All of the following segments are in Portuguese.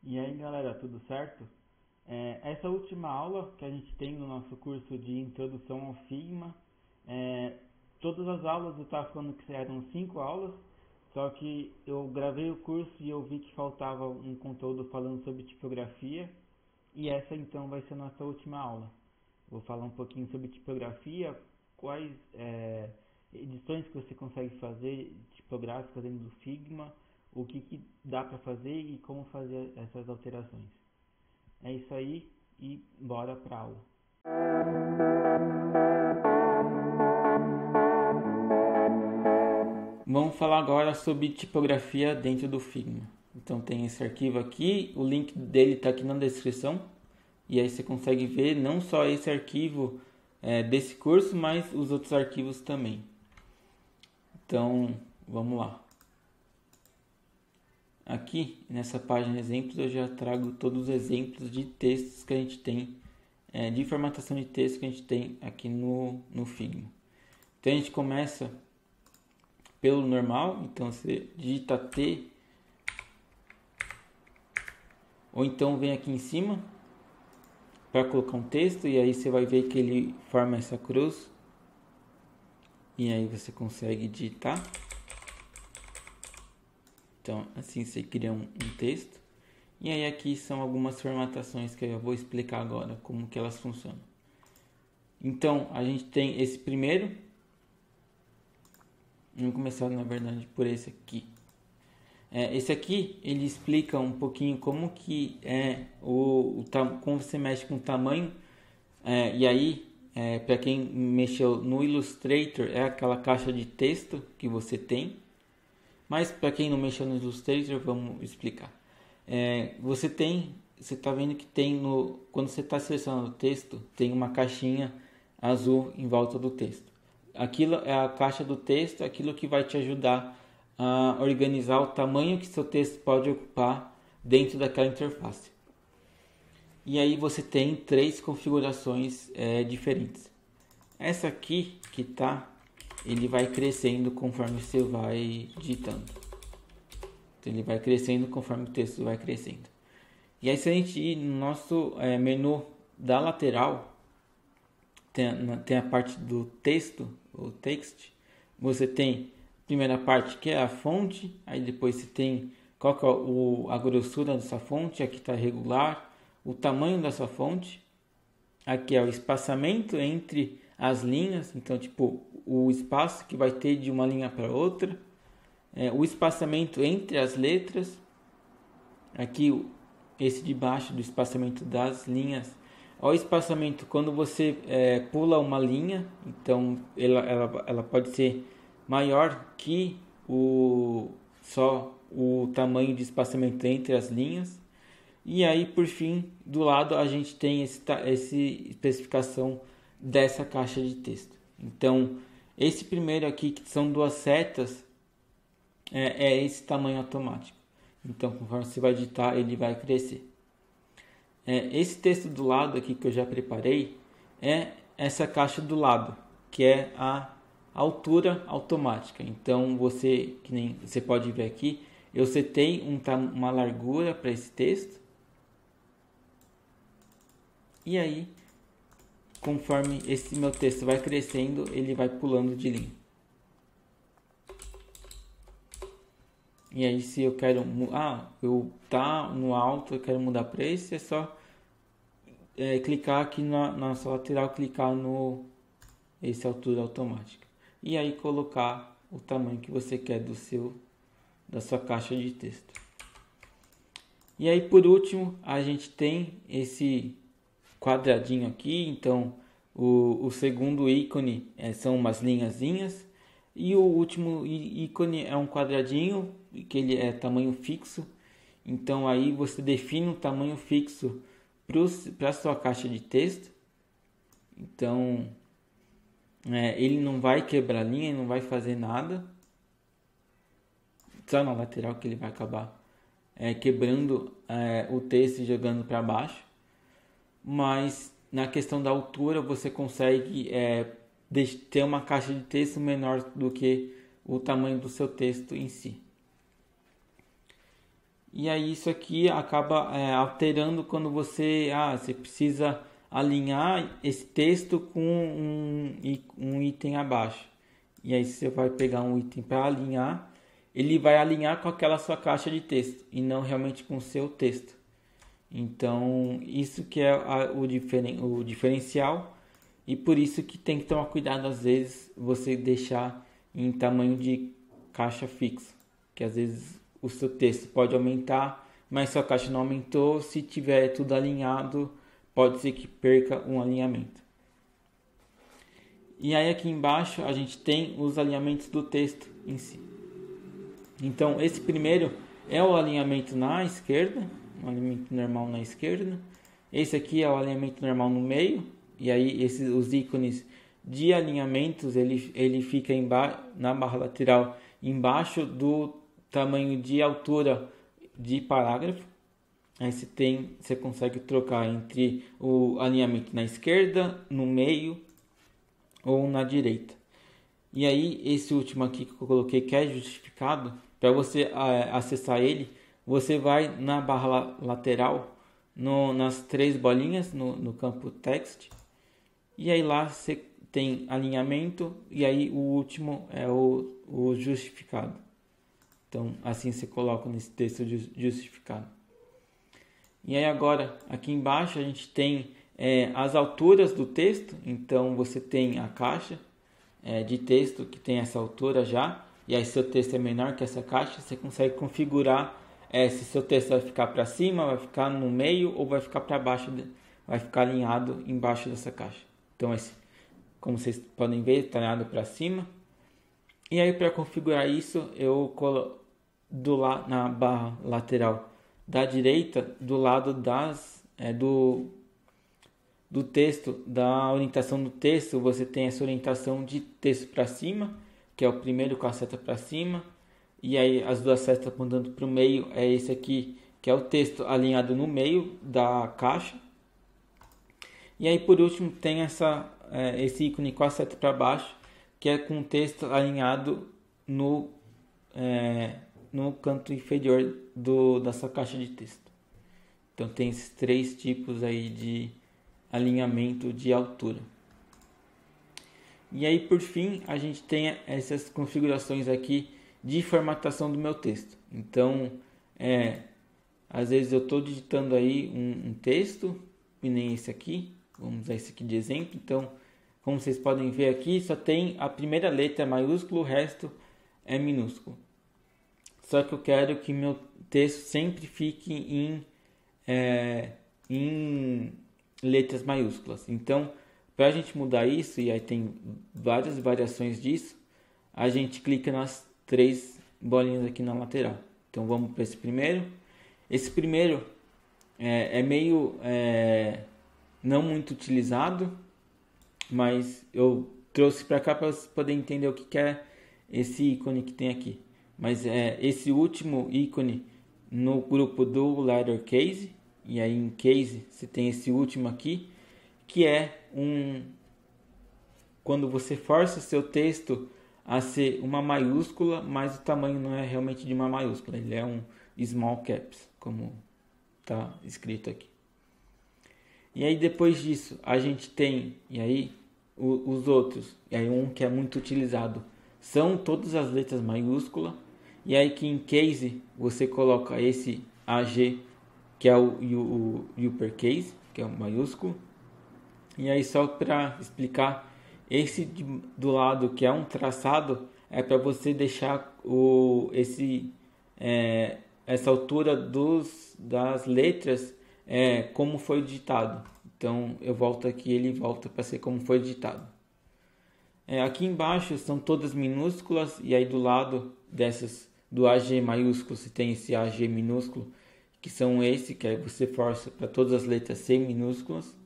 E aí galera, tudo certo? Essa última aula que a gente tem no nosso curso de Introdução ao Figma, é, todas as aulas eu estava falando que eram 5 aulas, só que eu gravei o curso e eu vi que faltava um conteúdo falando sobre tipografia, e essa então vai ser a nossa última aula. Vou falar um pouquinho sobre tipografia, quais edições que você consegue fazer tipográficas dentro do Figma, o que dá para fazer e como fazer essas alterações. É isso aí e bora para a aula. Vamos falar agora sobre tipografia dentro do Figma. Então tem esse arquivo aqui, o link dele está aqui na descrição. E aí você consegue ver não só esse arquivo desse curso, mas os outros arquivos também. Então vamos lá. Aqui nessa página exemplos eu já trago todos os exemplos de textos que a gente tem, de formatação de texto que a gente tem aqui no Figma. Então a gente começa pelo normal, então você digita T, ou então vem aqui em cima para colocar um texto, e aí você vai ver que ele forma essa cruz, e aí você consegue digitar. Então assim você cria um texto, e aí aqui são algumas formatações que eu vou explicar agora como que elas funcionam. Então a gente tem esse primeiro, vamos começar na verdade por esse aqui. Esse aqui ele explica um pouquinho como que é como você mexe com o tamanho, e aí para quem mexeu no Illustrator é aquela caixa de texto que você tem, mas para quem não mexeu no Illustrator vamos explicar. Você está vendo que tem quando você está selecionando o texto tem uma caixinha azul em volta do texto. Aquilo é a caixa do texto, aquilo que vai te ajudar a organizar o tamanho que seu texto pode ocupar dentro daquela interface. E aí você tem 3 configurações diferentes. Essa aqui que ele vai crescendo conforme você vai digitando. Então ele vai crescendo conforme o texto vai crescendo. E aí se a gente ir no nosso menu da lateral, tem a parte do texto, o text, você tem a primeira parte que é a fonte, aí depois você tem qual que é a grossura dessa fonte, aqui está regular, o tamanho dessa fonte, aqui é o espaçamento entre as linhas, então tipo o espaço que vai ter de uma linha para outra, o espaçamento entre as letras, aqui esse de baixo do espaçamento das linhas. Olha o espaçamento quando você pula uma linha, então ela pode ser maior que só o tamanho de espaçamento entre as linhas. E aí por fim do lado a gente tem essa especificação dessa caixa de texto. Então esse primeiro aqui, que são 2 setas, é esse tamanho automático. Então conforme você vai digitar ele vai crescer. Esse texto do lado aqui que eu já preparei é essa caixa do lado, que é a altura automática. Então que nem você pode ver aqui, eu setei uma largura para esse texto. E aí, conforme esse meu texto vai crescendo, ele vai pulando de linha. E aí se eu quero no alto, eu quero mudar para esse, é só clicar aqui na nossa lateral, clicar no esse altura automática. E aí colocar o tamanho que você quer da sua caixa de texto. E aí por último, a gente tem esse quadradinho aqui, então o segundo ícone são umas linhazinhas. E o último ícone é um quadradinho, que ele é tamanho fixo. Então aí você define um tamanho fixo para a sua caixa de texto. Então ele não vai quebrar linha, ele não vai fazer nada. Só na lateral que ele vai acabar quebrando o texto e jogando para baixo. Mas na questão da altura você consegue ter uma caixa de texto menor do que o tamanho do seu texto em si. E aí isso aqui acaba alterando quando você precisa alinhar esse texto com um item abaixo. E aí você vai pegar um item para alinhar, ele vai alinhar com aquela sua caixa de texto e não realmente com o seu texto. Então isso que é o diferencial, e por isso que tem que tomar cuidado às vezes você deixar em tamanho de caixa fixa, que às vezes o seu texto pode aumentar, mas sua caixa não aumentou. Se tiver tudo alinhado, pode ser que perca um alinhamento. E aí aqui embaixo a gente tem os alinhamentos do texto em si. Então esse primeiro é o alinhamento na esquerda, um alinhamento normal na esquerda. Esse aqui é o alinhamento normal no meio, e aí os ícones de alinhamentos ele fica na barra lateral embaixo do tamanho de altura de parágrafo. Aí você consegue trocar entre o alinhamento na esquerda, no meio ou na direita. E aí esse último aqui que eu coloquei, que é justificado, para você acessar ele, você vai na barra lateral, nas três bolinhas no campo text, e aí lá você tem alinhamento, e aí o último é o justificado. Então assim você coloca nesse texto justificado. E aí agora aqui embaixo a gente tem as alturas do texto. Então você tem a caixa de texto que tem essa altura já, e aí seu texto é menor que essa caixa, você consegue configurar se seu texto vai ficar para cima, vai ficar no meio ou vai ficar para baixo, vai ficar alinhado embaixo dessa caixa. Então como vocês podem ver, está alinhado para cima. E aí para configurar isso, eu coloco na barra lateral da direita, do lado do texto, da orientação do texto, você tem essa orientação de texto para cima, que é o primeiro com a seta para cima, e aí as duas setas apontando para o meio é esse aqui, que é o texto alinhado no meio da caixa. E aí por último tem esse ícone com a seta para baixo, que é com o texto alinhado no canto inferior dessa caixa de texto. Então tem esses três tipos aí de alinhamento de altura. E aí por fim a gente tem essas configurações aqui de formatação do meu texto. Então às vezes eu estou digitando aí um texto, e nem esse aqui, vamos usar esse aqui de exemplo. Então como vocês podem ver aqui, só tem a primeira letra maiúsculo, o resto é minúsculo. Só que eu quero que meu texto sempre fique em letras maiúsculas. Então, para a gente mudar isso, e aí tem várias variações disso, a gente clica nas três bolinhas aqui na lateral. Então vamos para esse primeiro. Esse primeiro é meio não muito utilizado, mas eu trouxe para cá para você poder entender o que é esse ícone que tem aqui. Mas esse último ícone no grupo do letter case, e aí em case você tem esse último aqui, que é quando você força seu texto a ser uma maiúscula, mas o tamanho não é realmente de uma maiúscula, ele é um small caps, como está escrito aqui. E aí depois disso a gente tem, e aí os outros, e aí um que é muito utilizado, são todas as letras maiúsculas. E aí que em case você coloca esse AG, que é o uppercase, que é o maiúsculo. E aí só para explicar, esse do lado que é um traçado é para você deixar essa altura das letras como foi digitado. Então eu volto aqui, ele volta para ser como foi digitado. Aqui embaixo são todas minúsculas, e aí do lado do AG maiúsculo você tem esse AG minúsculo, que são que aí você força para todas as letras serem minúsculas.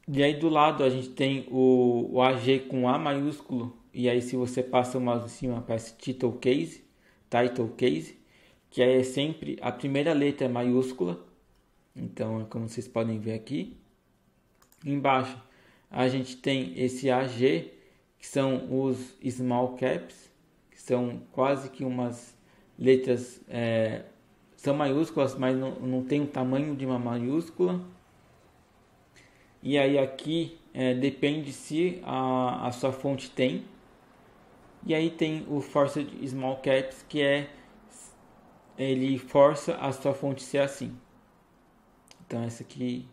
E aí do lado a gente tem o AG com A maiúsculo, e aí se você passa o mouse em cima aparece title case, que aí é sempre a primeira letra maiúscula. Então é como vocês podem ver aqui. Embaixo a gente tem esse AG, que são os small caps, que são quase que umas letras são maiúsculas, mas não tem o tamanho de uma maiúscula. E aí aqui depende se a sua fonte tem. E aí tem o Forced Small Caps, que ele força a sua fonte ser assim. Então essa aqui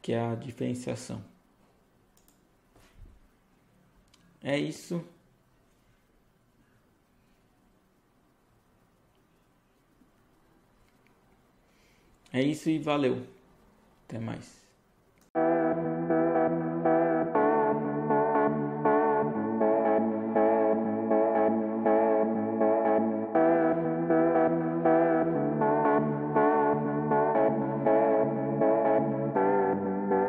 que é a diferenciação. É isso. É isso e valeu. Até mais.